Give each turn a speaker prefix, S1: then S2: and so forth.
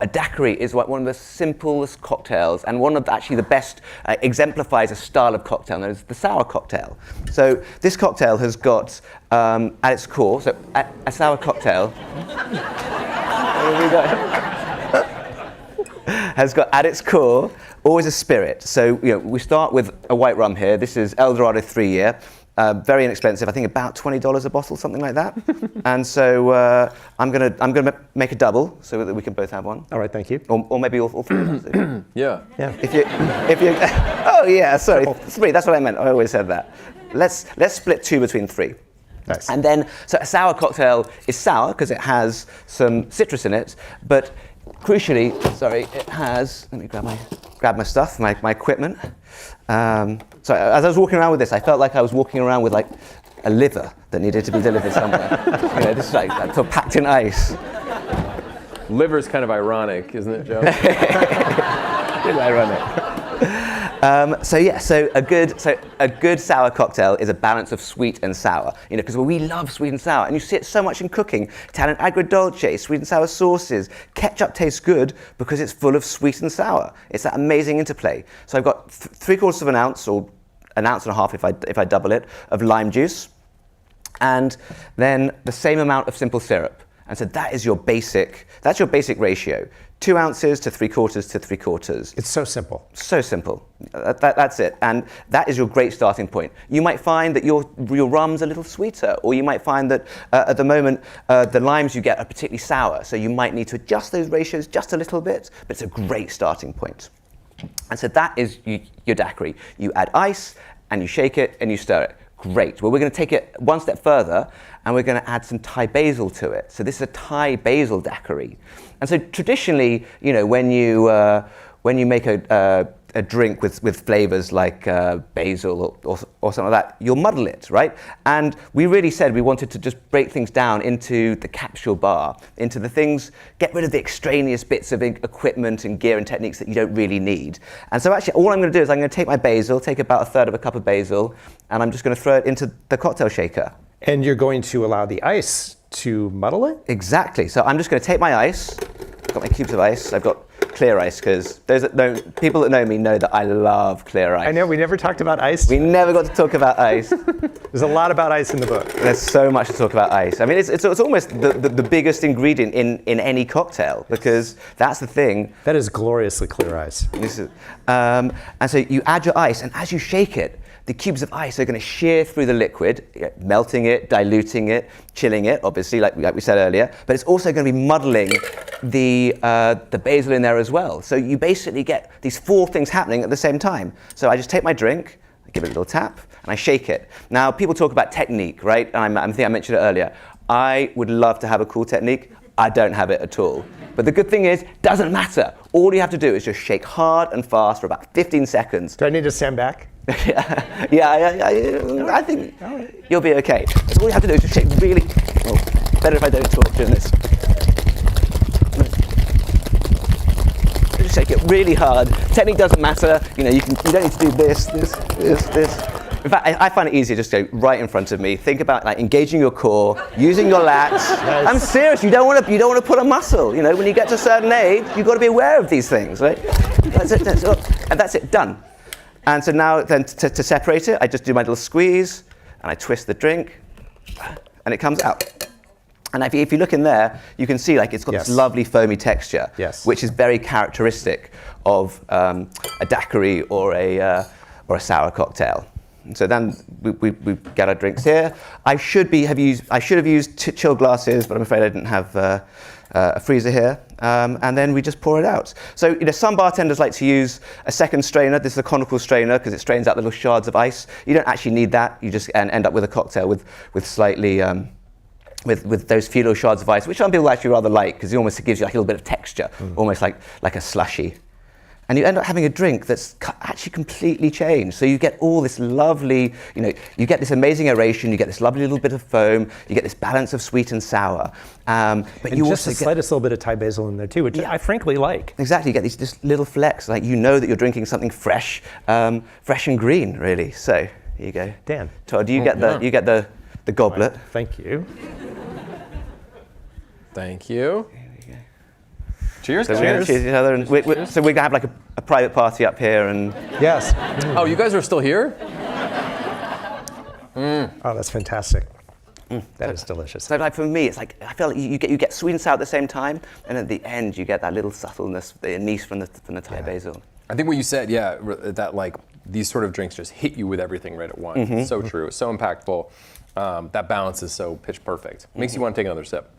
S1: A daiquiri is one of the simplest cocktails and one of actually the best, exemplifies a style of cocktail known as the sour cocktail. So this cocktail has got at its core, so a sour cocktail has got at its core always a spirit. So we start with a white rum here. This is El Dorado 3-year. Very inexpensive, I think about $20 a bottle, something like that. And so I'm gonna make a double so that we can both have one.
S2: All right, thank you.
S1: Or maybe all three of us.
S2: Yeah.
S1: If you, oh yeah, sorry, three. That's what I meant. I always said that. Let's split 2 between 3.
S2: Nice.
S1: And then, so a sour cocktail is sour because it has some citrus in it, but crucially, it has. Let me grab my stuff, my equipment. So as I was walking around with this, I felt like I was walking around with like a liver that needed to be delivered somewhere. This is like sort of packed in ice.
S3: Liver's kind of ironic, isn't it, Joe?
S1: Really ironic. So a good sour cocktail is a balance of sweet and sour. Because we love sweet and sour, and you see it so much in cooking. Italian agrodolce, sweet and sour sauces. Ketchup tastes good because it's full of sweet and sour. It's that amazing interplay. So I've got 3/4 of an ounce, or an ounce and a half if I double it, of lime juice, and then the same amount of simple syrup. And so that's your basic ratio. 2 ounces to 3/4 to 3/4.
S2: It's so simple.
S1: So simple. That's it. And that is your great starting point. You might find that your rum's a little sweeter, or you might find that at the moment the limes you get are particularly sour. So you might need to adjust those ratios just a little bit, but it's a great starting point. And so that is your daiquiri. You add ice, and you shake it, and you stir it. Great. Well, we're going to take it one step further, and we're going to add some Thai basil to it. So this is a Thai basil daiquiri. And so traditionally, when you make a drink with flavors like basil or something like that, you'll muddle it, right? And we really said we wanted to just break things down into the capsule bar, into the things, get rid of the extraneous bits of equipment and gear and techniques that you don't really need. And so actually all I'm going to do is I'm going to take my basil, take about 1/3 of a cup of basil, and I'm just going to throw it into the cocktail shaker.
S2: And you're going to allow the ice to muddle it?
S1: Exactly. So I'm just going to take my ice. I've got my cubes of ice. I've got clear ice because people that know me know that I love clear ice.
S2: I know, we never talked about ice.
S1: We never got to talk about ice.
S2: There's a lot about ice in the book.
S1: There's so much to talk about ice. I mean, it's almost the biggest ingredient in any cocktail because that's the thing.
S2: That is gloriously clear ice.
S1: And so you add your ice, and as you shake it, the cubes of ice are going to shear through the liquid, melting it, diluting it, chilling it, obviously, like we said earlier. But it's also going to be muddling the basil in there as well. So you basically get these 4 things happening at the same time. So I just take my drink, I give it a little tap, and I shake it. Now, people talk about technique, right? And I think I mentioned it earlier. I would love to have a cool technique. I don't have it at all. But the good thing is, doesn't matter. All you have to do is just shake hard and fast for about 15 seconds.
S2: Do I need to stand back?
S1: Yeah, I think you'll be okay. So all you have to do is just shake really. Oh, better if I don't talk during this. Just shake it really hard. Technique doesn't matter. You don't need to do this. In fact, I find it easier just to go right in front of me. Think about like engaging your core, using your lats. Nice. I'm serious. You don't want to put a muscle. When you get to a certain age, you've got to be aware of these things, right? That's it. And that's it. Done. And so now then to separate it, I just do my little squeeze, and I twist the drink, and it comes out. And if you look in there, you can see like it's got this lovely foamy texture, which is very characteristic of a daiquiri or a sour cocktail. And so then we get our drinks here. I should have used chill glasses, but I'm afraid I didn't have a freezer here. And then we just pour it out. So some bartenders like to use a second strainer. This is a conical strainer because it strains out little shards of ice. You don't actually need that. You just end up with a cocktail with slightly with those few little shards of ice, which some people actually rather like because it almost gives you like a little bit of texture, almost like a slushy. And you end up having a drink that's actually completely changed. So you get all this lovely, you get this amazing aeration, you get this lovely little bit of foam, you get this balance of sweet and sour. But
S2: and
S1: you
S2: just
S1: also
S2: the slightest little bit of Thai basil in there too, which I frankly like.
S1: Exactly, you get these little flecks, like that you're drinking something fresh, fresh and green, really. So here you go.
S2: Dan.
S1: Todd, you get the goblet.
S2: Thank you.
S3: Thank you. Cheers,
S1: So
S3: guys.
S1: we're going to cheers each other. And so we're going to have like a private party up here. And
S2: Yes.
S3: Oh, you guys are still here?
S2: Oh, that's fantastic. That is delicious.
S1: so like for me, it's like I feel like you get sweet and sour at the same time, and at the end you get that little subtleness, the anise from the Thai basil.
S3: I think what you said, yeah, that like these sort of drinks just hit you with everything right at once. So true, so impactful. That balance is so pitch perfect. Makes you want to take another sip.